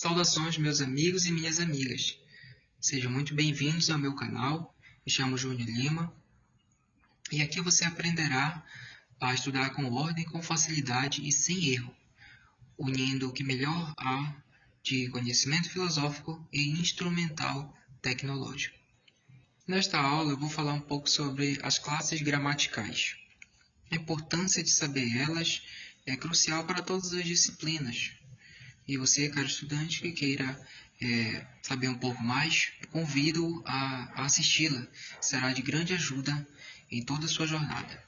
Saudações, meus amigos e minhas amigas. Sejam muito bem-vindos ao meu canal. Me chamo Júnior Lima e aqui você aprenderá a estudar com ordem, com facilidade e sem erro, unindo o que melhor há de conhecimento filosófico e instrumental tecnológico. Nesta aula, eu vou falar um pouco sobre as classes gramaticais. A importância de saber elas é crucial para todas as disciplinas. E você, caro estudante, que queira saber um pouco mais, convido a assisti-la. Será de grande ajuda em toda a sua jornada.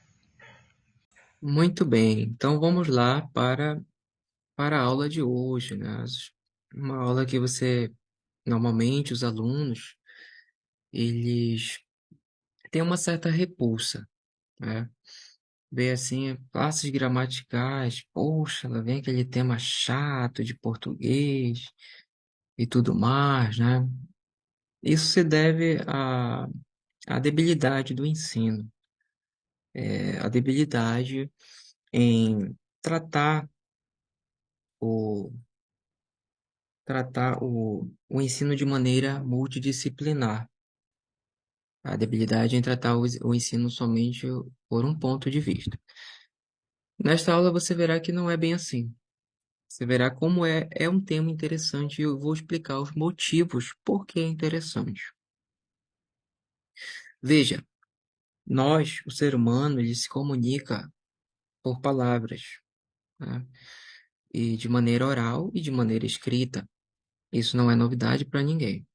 Muito bem, então vamos lá para a aula de hoje, né? Uma aula que normalmente, os alunos, eles têm uma certa repulsa, né? Vê assim, classes gramaticais, poxa, lá vem aquele tema chato de português e tudo mais, né? Isso se deve à debilidade do ensino, a debilidade em tratar o o ensino de maneira multidisciplinar. A debilidade em tratar o ensino somente por um ponto de vista. Nesta aula você verá que não é bem assim. Você verá como é um tema interessante e eu vou explicar os motivos por que é interessante. Veja, o ser humano, ele se comunica por palavras, né? E de maneira oral e de maneira escrita. Isso não é novidade para ninguém.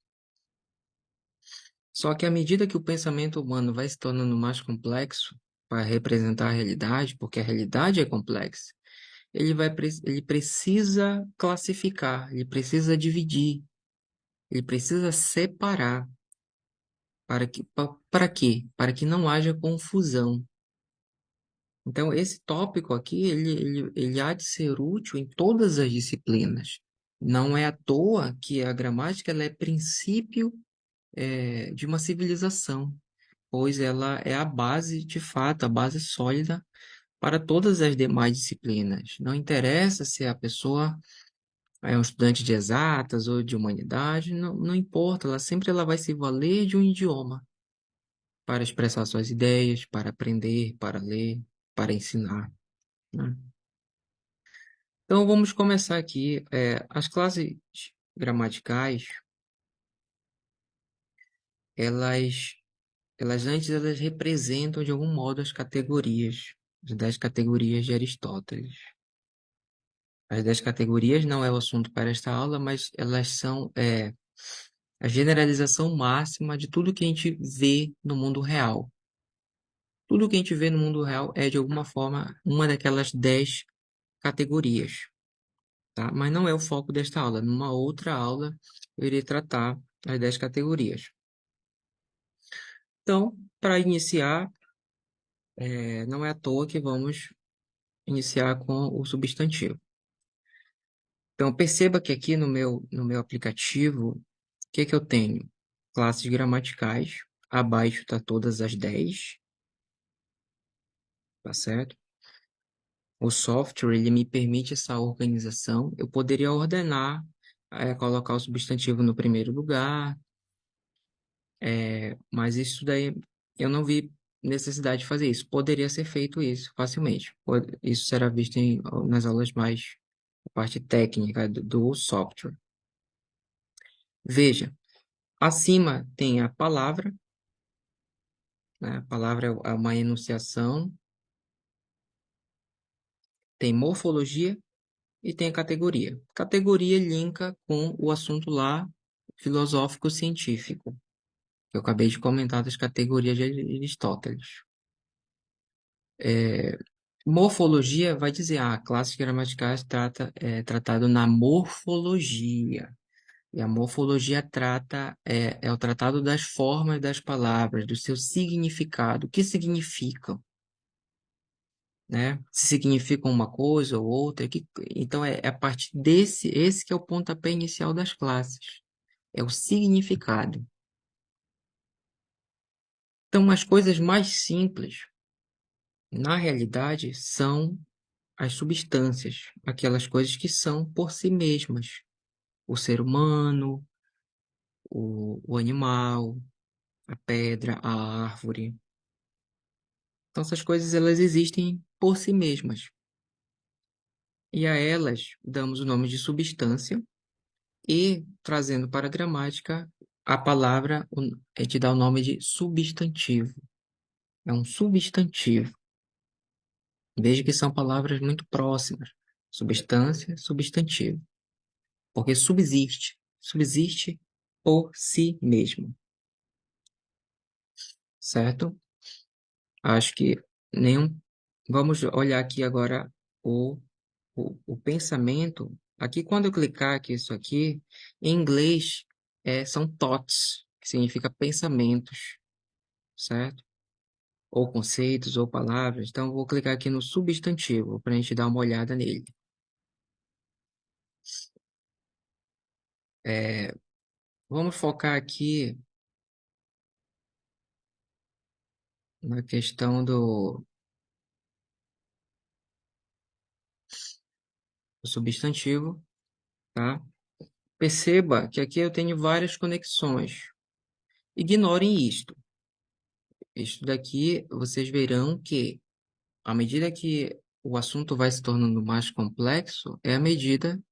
Só que à medida que o pensamento humano vai se tornando mais complexo para representar a realidade, porque a realidade é complexa, ele precisa classificar, ele precisa dividir, ele precisa separar para quê? Para que não haja confusão. Então, esse tópico aqui, ele há de ser útil em todas as disciplinas. Não é à toa que a gramática ela é princípio, de uma civilização, pois ela é a base, de fato, a base sólida para todas as demais disciplinas. Não interessa se a pessoa é um estudante de exatas ou de humanidade, não importa, ela vai se valer de um idioma para expressar suas ideias, para aprender, para ler, para ensinar, né? Então vamos começar aqui. As classes gramaticais, elas elas representam de algum modo as 10 categorias de Aristóteles. As 10 categorias não é o assunto para esta aula, mas elas são a generalização máxima de tudo que a gente vê no mundo real. Tudo que a gente vê no mundo real é, de alguma forma, uma daquelas 10 categorias, tá? Mas não é o foco desta aula. Numa outra aula, eu irei tratar as 10 categorias. Então, para iniciar, não é à toa que vamos iniciar com o substantivo. Então, perceba que aqui no meu aplicativo, o que eu tenho? Classes gramaticais, abaixo está todas as 10, tá certo? O software, ele me permite essa organização. Eu poderia ordenar, colocar o substantivo no primeiro lugar, mas isso daí eu não vi necessidade de fazer isso. Poderia ser feito isso facilmente. Isso será visto nas aulas mais, a parte técnica do software. Veja, acima tem a palavra, né? A palavra é uma enunciação, tem morfologia e tem a categoria. Categoria linka com o assunto lá filosófico-científico. Eu acabei de comentar das categorias de Aristóteles. Morfologia vai dizer, classes gramaticais é tratado na morfologia. E a morfologia é o tratado das formas das palavras, do seu significado, o que significam, né? Se significam uma coisa ou outra, então é a partir esse que é o pontapé inicial das classes, é o significado. Então, as coisas mais simples, na realidade, são as substâncias, aquelas coisas que são por si mesmas. o ser humano, o animal, a pedra, a árvore. Então, essas coisas elas existem por si mesmas. E a elas damos o nome de substância e, trazendo para a gramática, a palavra é de dar o nome de substantivo. É um substantivo. Veja que são palavras muito próximas. Substância, substantivo. Porque subsiste. Subsiste por si mesmo. Certo? Acho que nenhum. Vamos olhar aqui agora o pensamento. Aqui, quando eu clicar aqui, isso aqui, em inglês, são thoughts, que significa pensamentos, certo? Ou conceitos, ou palavras. Então, eu vou clicar aqui no substantivo, para a gente dar uma olhada nele. Vamos focar aqui na questão do substantivo, tá? Perceba que aqui eu tenho várias conexões. Ignorem isto. Isto daqui, vocês verão que, à medida que o assunto vai se tornando mais complexo, é a medida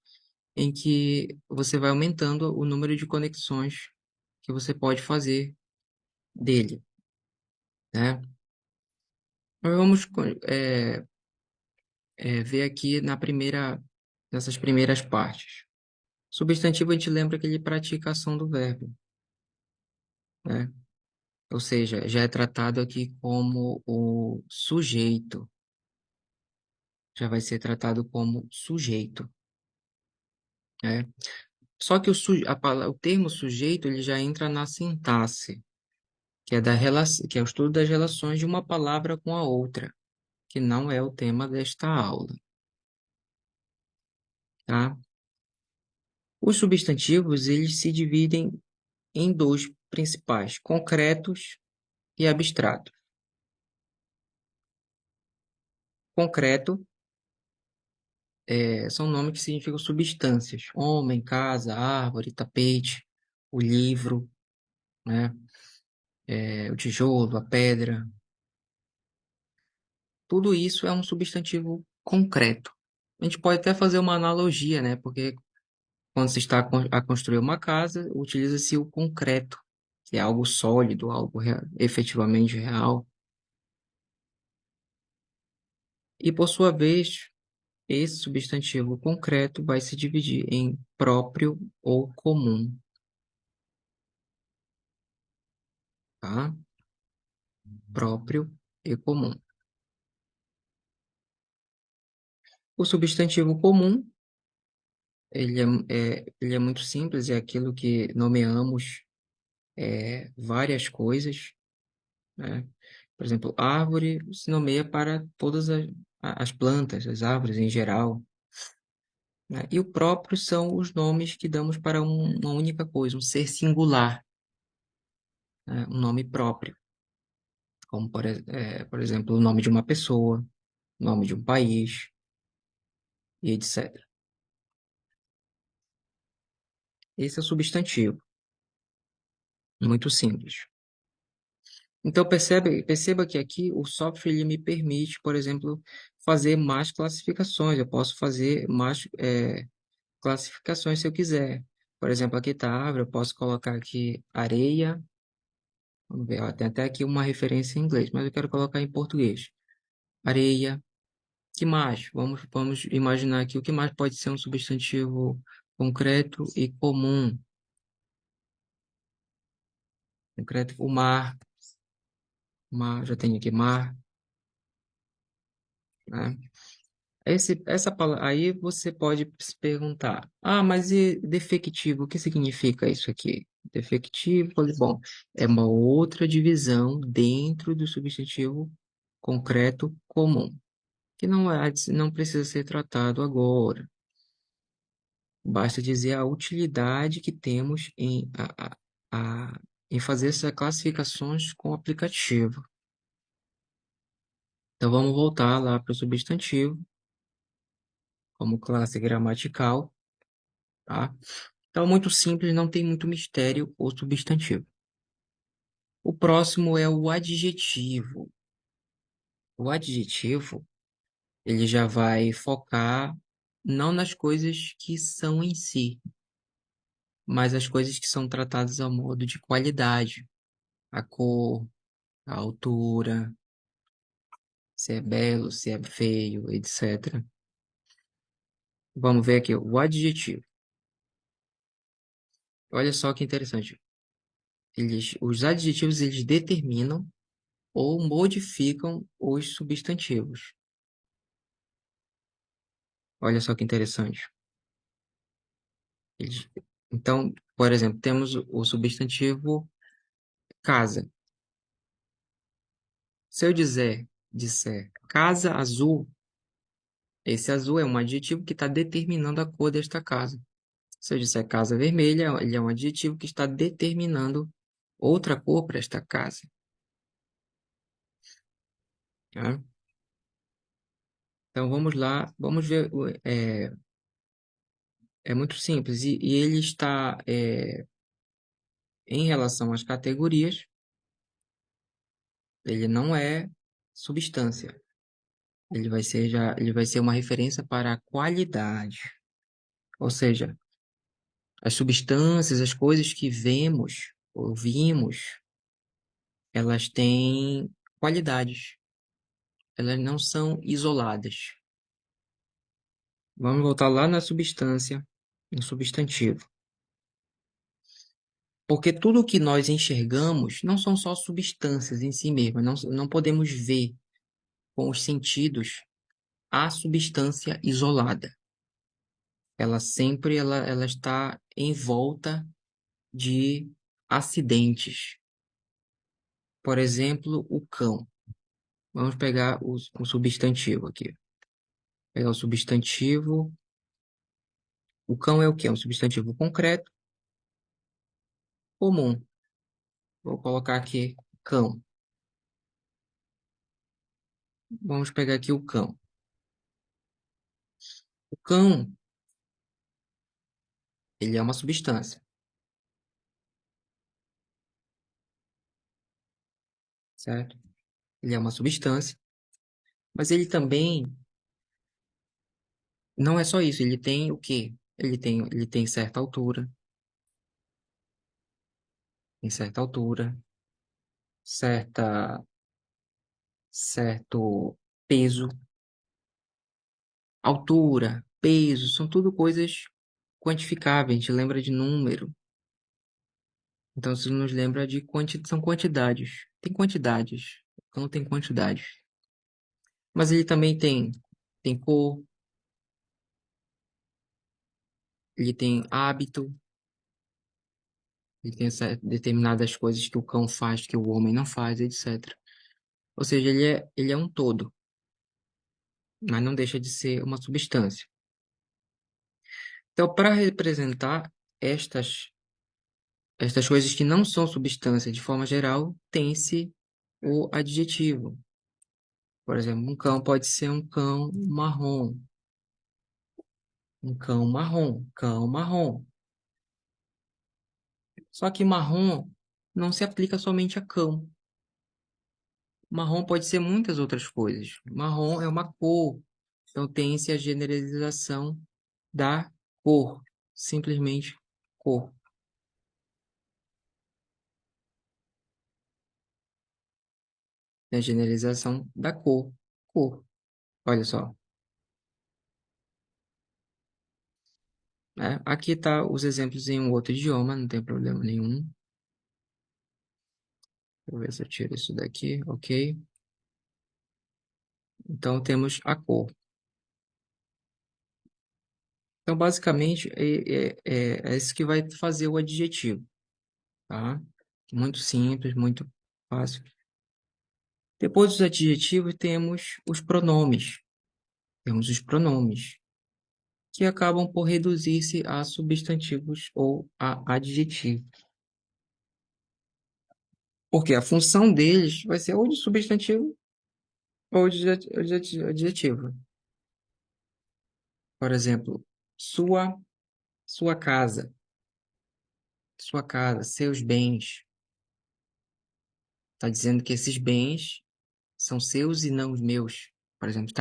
em que você vai aumentando o número de conexões que você pode fazer dele, né? Mas vamos ver aqui nessas primeiras partes. Substantivo, a gente lembra que ele pratica a ação do verbo, né? Ou seja, já é tratado aqui como o sujeito, já vai ser tratado como sujeito, né? Só que o termo sujeito ele já entra na sintaxe, que é que é o estudo das relações de uma palavra com a outra, que não é o tema desta aula, tá? Os substantivos eles se dividem em dois principais, concretos e abstratos. Concreto são nomes que significam substâncias, homem, casa, árvore, tapete, o livro, né? O tijolo, a pedra. Tudo isso é um substantivo concreto. A gente pode até fazer uma analogia, né? Porque quando se está a construir uma casa, utiliza-se o concreto, que é algo sólido, algo efetivamente real. E, por sua vez, esse substantivo concreto vai se dividir em próprio ou comum, tá? Próprio e comum. O substantivo comum, ele é muito simples, é aquilo que nomeamos várias coisas, né? Por exemplo, árvore se nomeia para todas as plantas, as árvores em geral, né? E o próprio são os nomes que damos para uma única coisa, um ser singular, né? Um nome próprio, como por exemplo, o nome de uma pessoa, o nome de um país e etc. Esse é o substantivo, muito simples. Então perceba que aqui o software ele me permite, por exemplo, fazer mais classificações. Eu posso fazer mais classificações se eu quiser. Por exemplo, aqui está a árvore, eu posso colocar aqui areia. Vamos ver, ó, tem até aqui uma referência em inglês, mas eu quero colocar em português. Areia. Que mais? Vamos imaginar aqui o que mais pode ser um substantivo concreto e comum. Concreto, o mar. Mar, já tenho aqui mar, né? Essa palavra, aí você pode se perguntar, mas e defectivo, o que significa isso aqui? Defectivo, bom, é uma outra divisão dentro do substantivo concreto comum, que não precisa ser tratado agora. Basta dizer a utilidade que temos em fazer essas classificações com o aplicativo. Então vamos voltar lá para o substantivo, como classe gramatical, tá? Então, muito simples, não tem muito mistério o substantivo. O próximo é o adjetivo. O adjetivo, ele já vai focar não nas coisas que são em si, mas as coisas que são tratadas ao modo de qualidade, a cor, a altura, se é belo, se é feio, etc. Vamos ver aqui o adjetivo. Olha só que interessante. Os adjetivos eles determinam ou modificam os substantivos. Olha só que interessante. Eles- então, por exemplo, temos o substantivo casa. Se eu disser casa azul, esse azul é um adjetivo que está determinando a cor desta casa. Se eu disser casa vermelha, ele é um adjetivo que está determinando outra cor para esta casa. Tá? Então vamos lá, vamos ver. É muito simples e ele está em relação às categorias, ele não é substância. Ele vai ser uma referência para a qualidade. Ou seja, as substâncias, as coisas que vemos, ouvimos, elas têm qualidades. Elas não são isoladas. Vamos voltar lá na substância, no substantivo. Porque tudo o que nós enxergamos não são só substâncias em si mesmas. Não podemos ver com os sentidos a substância isolada. Ela está em volta de acidentes. Por exemplo, o cão. Vamos pegar o substantivo aqui. Pegar o substantivo. O cão é o quê? É um substantivo concreto, comum. Vou colocar aqui cão. Vamos pegar aqui o cão. O cão, ele é uma substância, certo? Ele é uma substância, mas ele também não é só isso. Ele tem o quê? Ele tem certa altura, certa, certo peso. Altura, peso, são tudo coisas quantificáveis, a gente lembra de número. Então, isso nos lembra de são quantidades. Tem quantidades. Então, tem quantidades. Mas ele também tem cor, ele tem hábito, ele tem determinadas coisas que o cão faz que o homem não faz, etc. Ou seja, ele é um todo, mas não deixa de ser uma substância. Então, para representar estas estas coisas que não são substância de forma geral, tem-se o adjetivo. Por exemplo, um cão pode ser um cão marrom. Um cão marrom, cão marrom. Só que marrom não se aplica somente a cão. Marrom pode ser muitas outras coisas. Marrom é uma cor. Então tem-se a generalização da cor. Simplesmente cor. É a generalização da cor. Cor. Olha só. Né? Aqui tá os exemplos em um outro idioma, não tem problema nenhum. Deixa eu ver se eu tiro isso daqui, ok. Então temos a cor. Então, basicamente, é isso que vai fazer o adjetivo, tá? Muito simples, muito fácil. Depois dos adjetivos, temos os pronomes. Temos os pronomes, que acabam por reduzir-se a substantivos ou a adjetivos. Porque a função deles vai ser ou de substantivo ou de adjetivo. Por exemplo, sua casa. sua casa, seus bens. Está dizendo que esses bens são seus e não os meus. Por exemplo,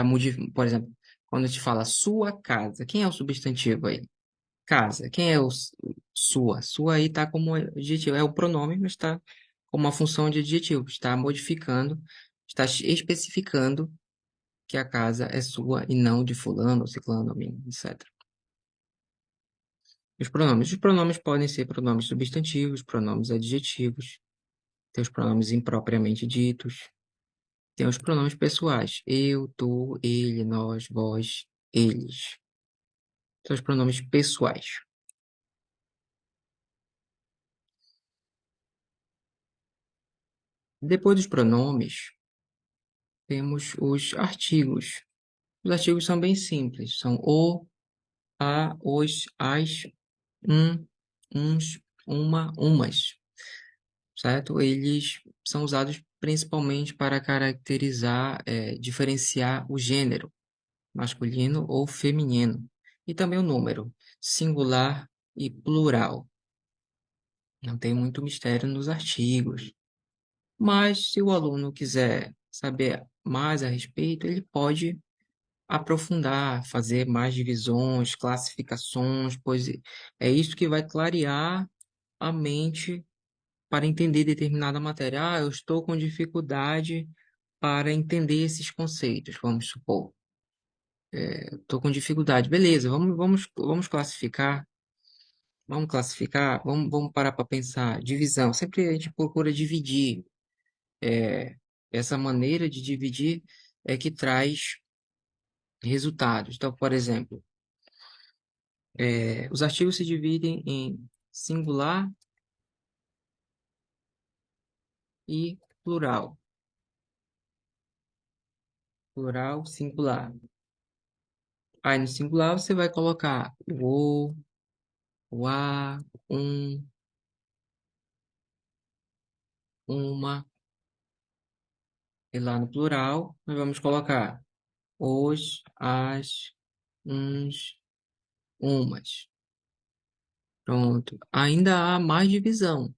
por exemplo, quando te fala sua casa, quem é o substantivo aí? Casa. Quem é o sua? Sua aí está como adjetivo. É o pronome, mas está como uma função de adjetivo. Está modificando, está especificando que a casa é sua e não de fulano, ou ciclano, ou mim, etc. Os pronomes. Os pronomes podem ser pronomes substantivos, pronomes adjetivos, tem os pronomes impropriamente ditos, tem os pronomes pessoais. Eu, tu, ele, nós, vós, eles. São os pronomes pessoais. Depois dos pronomes, temos os artigos. Os artigos são bem simples. São o, a, os, as, um, uns, uma, umas. Certo? Eles são usados principalmente para caracterizar, diferenciar o gênero, masculino ou feminino, e também o número, singular e plural. Não tem muito mistério nos artigos, mas se o aluno quiser saber mais a respeito, ele pode aprofundar, fazer mais divisões, classificações, pois é isso que vai clarear a mente para entender determinada matéria. Ah, eu estou com dificuldade para entender esses conceitos, vamos supor. Estou com dificuldade. Beleza, vamos classificar. Vamos classificar, vamos parar para pensar. Divisão. Sempre a gente procura dividir. É, essa maneira de dividir é que traz resultados. Então, por exemplo, os artigos se dividem em singular e plural. Plural, singular. Aí no singular você vai colocar o a, um, uma. E lá no plural nós vamos colocar os, as, uns, umas. Pronto. Ainda há mais divisão.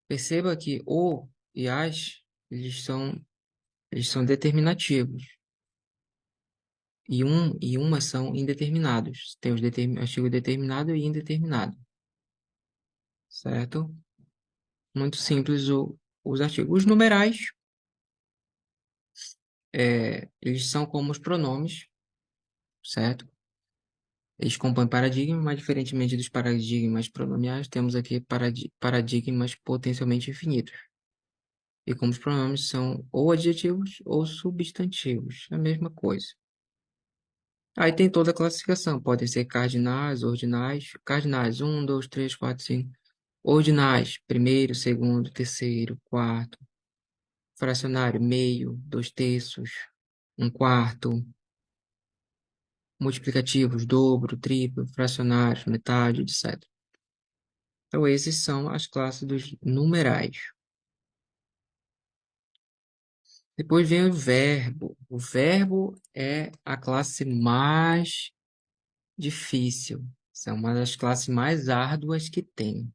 Perceba que o e as, eles são determinativos. E um e uma são indeterminados. Tem os artigo determinado e indeterminado. Certo? Muito simples os artigos. Os numerais, eles são como os pronomes, certo? Eles compõem paradigmas, mas diferentemente dos paradigmas pronomiais, temos aqui paradigmas potencialmente infinitos. E como os pronomes são ou adjetivos ou substantivos, é a mesma coisa. Aí tem toda a classificação, podem ser cardinais, ordinais, cardinais, um, dois, três, quatro, cinco. Ordinais, primeiro, segundo, terceiro, quarto. Fracionário, meio, dois terços, um quarto. Multiplicativos, dobro, triplo, fracionários, metade, etc. Então, esses são as classes dos numerais. Depois vem o verbo. O verbo é a classe mais difícil. Essa é uma das classes mais árduas que tem.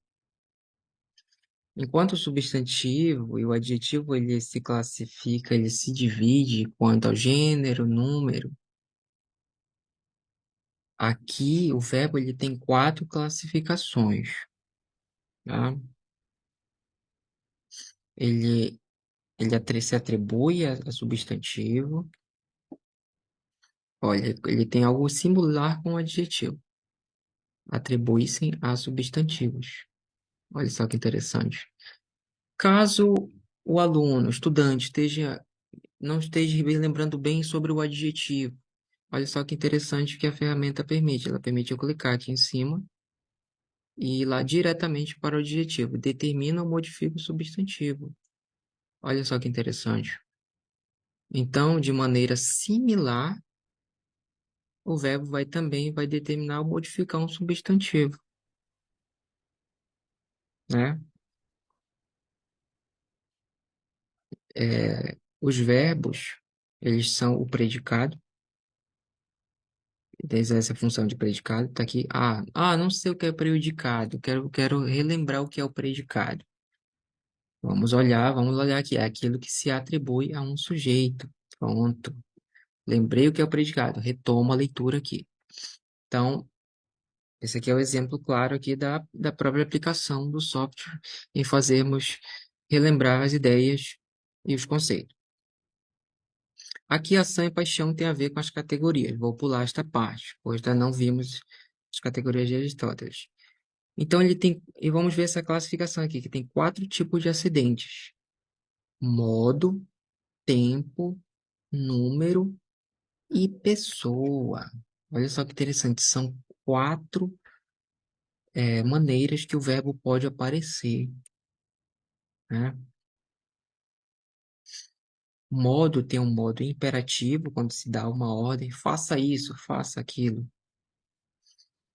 Enquanto o substantivo e o adjetivo ele se classifica, ele se divide quanto ao gênero, número. Aqui o verbo ele tem quatro classificações, tá? Ele, se atribui a substantivo. Olha, ele tem algo similar com o adjetivo. Atribui-se a substantivos. Olha só que interessante. Caso o aluno, estudante, não esteja lembrando bem sobre o adjetivo, olha só que interessante que a ferramenta permite. Ela permite eu clicar aqui em cima e ir lá diretamente para o adjetivo. Determina ou modifica o substantivo. Olha só que interessante. Então, de maneira similar, o verbo vai determinar ou modificar um substantivo, né? Os verbos, eles são o predicado, exerce a função de predicado, está aqui. Não sei o que é predicado, quero relembrar o que é o predicado. Vamos olhar aqui, é aquilo que se atribui a um sujeito. Pronto. Lembrei o que é o predicado, retomo a leitura aqui. Então, esse aqui é o exemplo claro aqui da própria aplicação do software em fazermos relembrar as ideias e os conceitos. Aqui, ação e paixão tem a ver com as categorias. Vou pular esta parte, pois ainda não vimos as categorias de Aristóteles. Então, e vamos ver essa classificação aqui, que tem 4 tipos de acidentes: modo, tempo, número e pessoa. Olha só que interessante, são 4 maneiras que o verbo pode aparecer, né? Modo tem um modo imperativo, quando se dá uma ordem, faça isso, faça aquilo.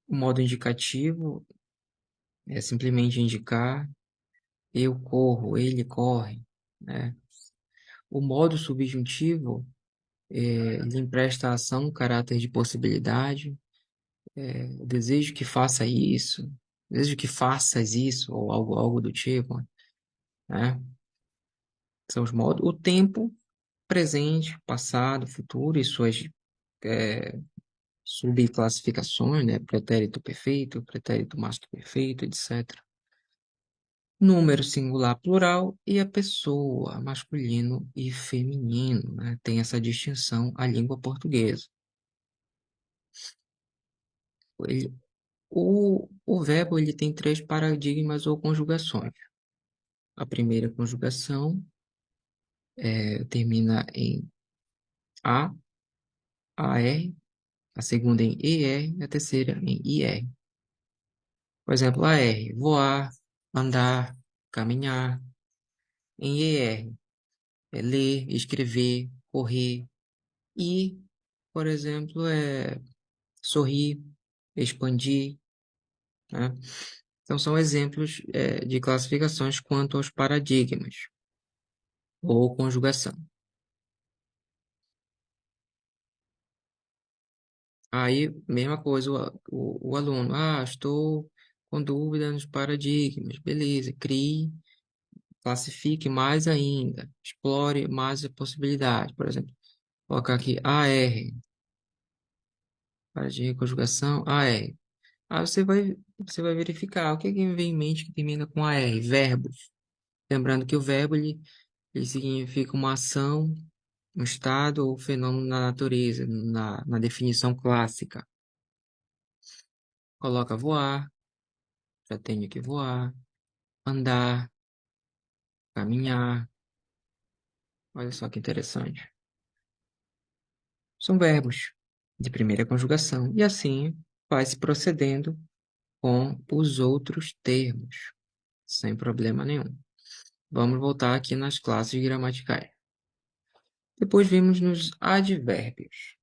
O modo indicativo é simplesmente indicar, eu corro, ele corre, né? O modo subjuntivo, lhe empresta à ação um caráter de possibilidade, desejo que faça isso, desejo que faças isso, ou algo do tipo, né? São os modos. O tempo, presente, passado, futuro e suas é, subclassificações, né? Pretérito perfeito, pretérito mais que perfeito, etc. Número singular plural e a pessoa, masculino e feminino, né? Tem essa distinção a língua portuguesa. Ele, o verbo ele tem 3 paradigmas ou conjugações. A primeira conjugação termina em a, ar, a segunda em er, e a terceira em ir. Por exemplo, AR, voar, andar, caminhar. Em ER, ler, escrever, correr. E, por exemplo, sorrir, expandir, né? Então, são exemplos de classificações quanto aos paradigmas ou conjugação. Aí, mesma coisa, o aluno, estou com dúvida nos paradigmas, beleza, crie, classifique mais ainda, explore mais a possibilidade, por exemplo, colocar aqui AR, paradigma de conjugação, AR. Aí você vai verificar o que que me vem em mente que termina com AR, verbos. Lembrando que o verbo ele significa uma ação, um estado ou fenômeno na natureza, na definição clássica. Coloca voar, já tenho que voar, andar, caminhar. Olha só que interessante. São verbos de primeira conjugação. E assim vai-se procedendo com os outros termos, sem problema nenhum. Vamos voltar aqui nas classes gramaticais. Depois vimos nos advérbios.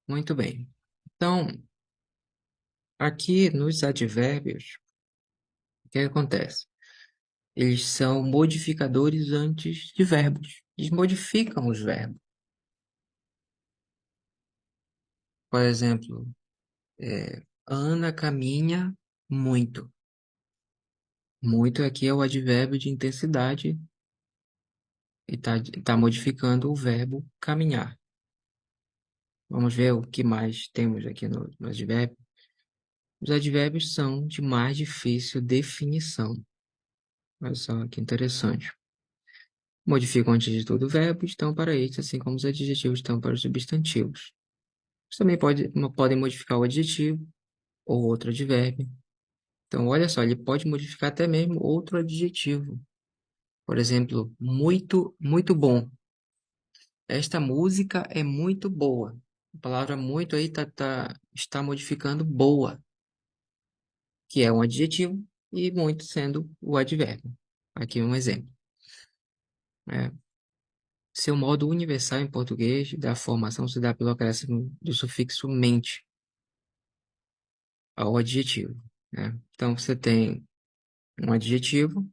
Muito bem. Então, aqui nos advérbios, o que acontece? Eles são modificadores antes de verbos. Eles modificam os verbos. Por exemplo, Ana caminha muito. Muito aqui é o advérbio de intensidade e tá modificando o verbo caminhar. Vamos ver o que mais temos aqui no advérbio. Os advérbios são de mais difícil definição. Olha só que interessante. Modificam antes de tudo o verbo, estão para eles, assim como os adjetivos estão para os substantivos. Eles também podem modificar o adjetivo ou outro advérbio. Então, olha só, ele pode modificar até mesmo outro adjetivo. Por exemplo, muito, muito bom. esta música é muito boa. A palavra muito aí está modificando boa, que é um adjetivo, e muito sendo o advérbio. Aqui um exemplo. É, seu modo universal em português da formação se dá pelo acréscimo do sufixo mente ao adjetivo, né? Então, você tem um adjetivo,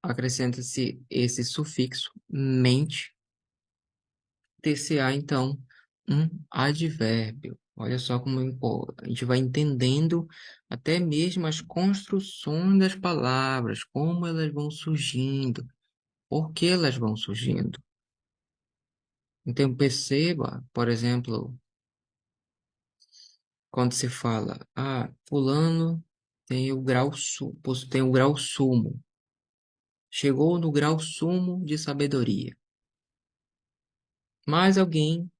acrescenta-se esse sufixo mente, ter-se-á, então, um advérbio. Olha só como a gente vai entendendo até mesmo as construções das palavras, como elas vão surgindo, por que elas vão surgindo. Então, perceba, por exemplo, quando se fala, fulano tem o grau sumo, chegou no grau sumo de sabedoria. Mas alguém,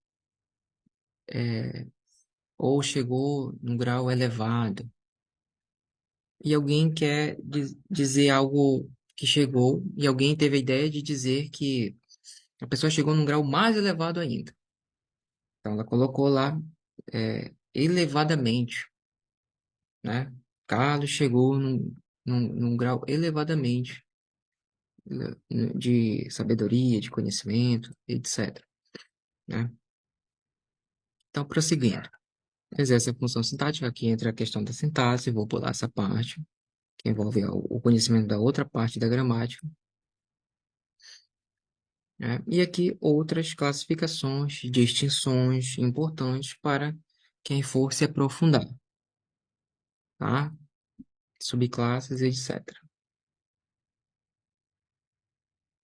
ou chegou num grau elevado, e alguém quer dizer algo que chegou, e alguém teve a ideia de dizer que a pessoa chegou num grau mais elevado ainda. Então, ela colocou lá, elevadamente, né? Carlos chegou num grau elevadamente de sabedoria, de conhecimento, etc., né? Então, prosseguindo. Exerce a função sintática, aqui entra a questão da sintaxe, vou pular essa parte, que envolve o conhecimento da outra parte da gramática, né? E aqui outras classificações, distinções importantes para quem for se aprofundar, tá? Subclasses, etc.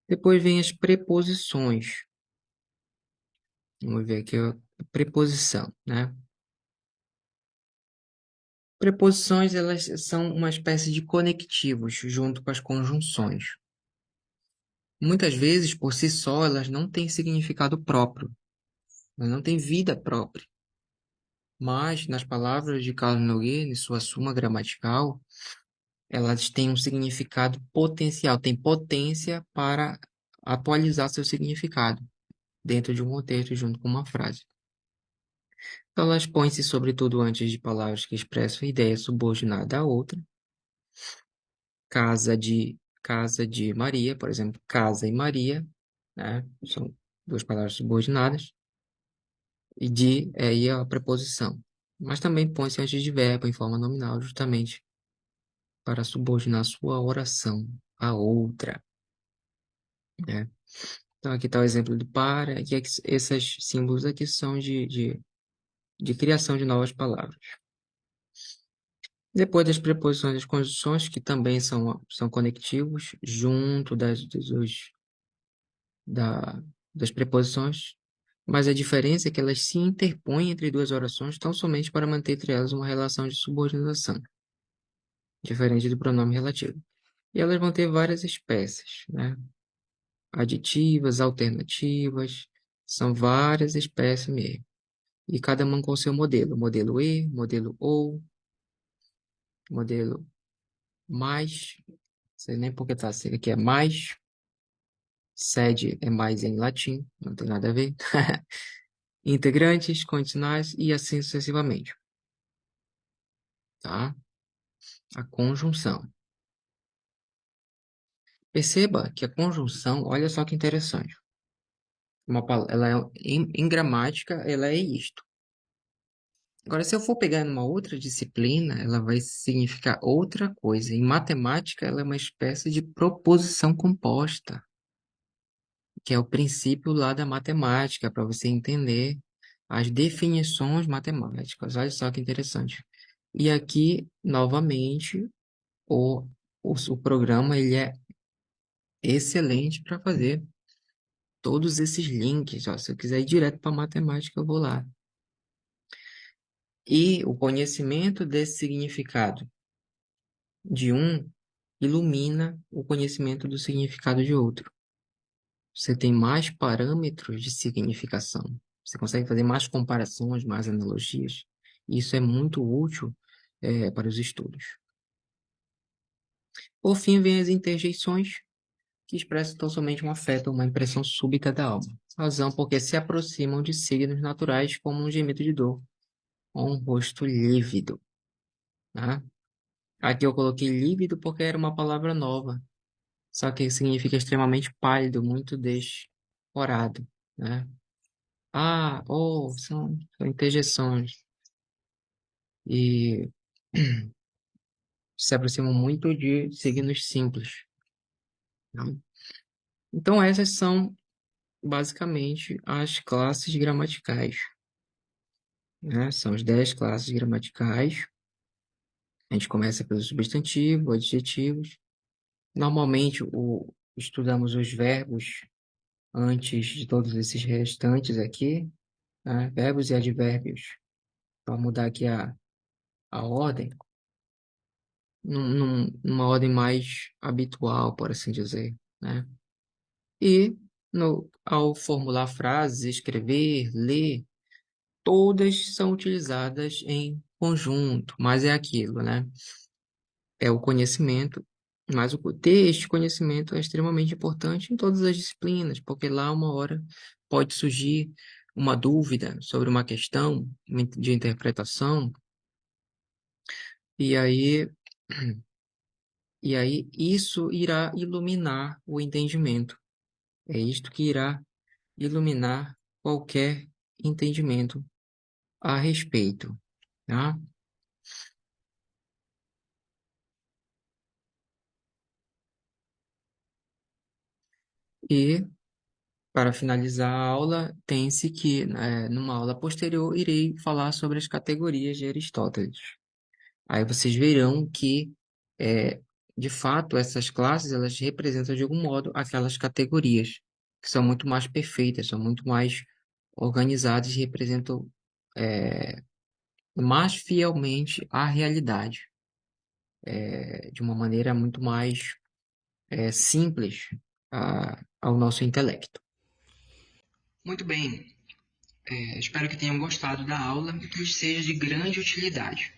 Depois vem as preposições. Vamos ver aqui a preposição, né? Preposições, elas são uma espécie de conectivos junto com as conjunções. Muitas vezes, por si só, elas não têm significado próprio, elas não têm vida própria. Mas, nas palavras de Carlos Nogueira, em sua Suma Gramatical, elas têm um significado potencial, têm potência para atualizar seu significado dentro de um contexto junto com uma frase. Então, elas põem-se, sobretudo, antes de palavras que expressam ideia subordinada à outra. Casa de Maria, por exemplo, casa e Maria, né? São duas palavras subordinadas. E de é aí a preposição. Mas também põe-se antes de verbo em forma nominal, justamente para subordinar sua oração a outra, né? Então, aqui está o exemplo do para, e aqui, esses símbolos aqui são de criação de novas palavras. Depois das preposições e das conjunções, que também são conectivos, junto das preposições, mas a diferença é que elas se interpõem entre duas orações tão somente para manter entre elas uma relação de subordinação, diferente do pronome relativo. E elas vão ter várias espécies, né? Aditivas, alternativas, são várias espécies mesmo. E cada uma com o seu modelo. Modelo E, modelo OU, modelo mais, não sei nem porque está assim, aqui é mais, sede é mais em latim, não tem nada a ver. Integrantes, condicionais e assim sucessivamente, tá? A conjunção. Perceba que a conjunção, olha só que interessante. Ela em gramática, ela é isto. Agora, se eu for pegar numa outra disciplina, ela vai significar outra coisa. Em matemática, ela é uma espécie de proposição composta, que é o princípio lá da matemática, para você entender as definições matemáticas. Olha só que interessante. E aqui, novamente, o programa ele é excelente para fazer todos esses links. Ó, se eu quiser ir direto para matemática, eu vou lá. E o conhecimento desse significado de um ilumina o conhecimento do significado de outro. Você tem mais parâmetros de significação. Você consegue fazer mais comparações, mais analogias. Isso é muito útil, para os estudos. Por fim, vem as interjeições, que expressam tão somente um afeto ou uma impressão súbita da alma. Razão porque se aproximam de signos naturais como um gemido de dor ou um rosto lívido. Né? Aqui eu coloquei lívido porque era uma palavra nova, só que significa extremamente pálido, muito descorado, né? Ah, oh, são interjeições e se aproximam muito de signos simples, né? Então essas são basicamente as classes gramaticais, né? São as 10 classes gramaticais. A gente começa pelo substantivo, adjetivos. Normalmente estudamos os verbos antes de todos esses restantes aqui, né? Verbos e advérbios. Vou mudar aqui a ordem, numa ordem mais habitual, por assim dizer, né? E ao formular frases, escrever, ler, todas são utilizadas em conjunto, mas é aquilo, né? É o conhecimento, mas ter este conhecimento é extremamente importante em todas as disciplinas, porque lá uma hora pode surgir uma dúvida sobre uma questão de interpretação, e aí, e aí isso irá iluminar o entendimento. É isto que irá iluminar qualquer entendimento a respeito, tá? E, para finalizar a aula, pense que, numa aula posterior, irei falar sobre as categorias de Aristóteles. Aí vocês verão que, é, de fato, essas classes, elas representam, de algum modo, aquelas categorias, que são muito mais perfeitas, são muito mais organizadas e representam, mais fielmente a realidade, de uma maneira muito mais, simples, ao nosso intelecto. Muito bem, espero que tenham gostado da aula e que lhes seja de grande utilidade.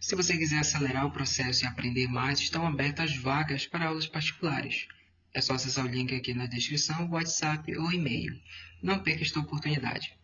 Se você quiser acelerar o processo e aprender mais, estão abertas vagas para aulas particulares. É só acessar o link aqui na descrição, WhatsApp ou e-mail. Não perca esta oportunidade.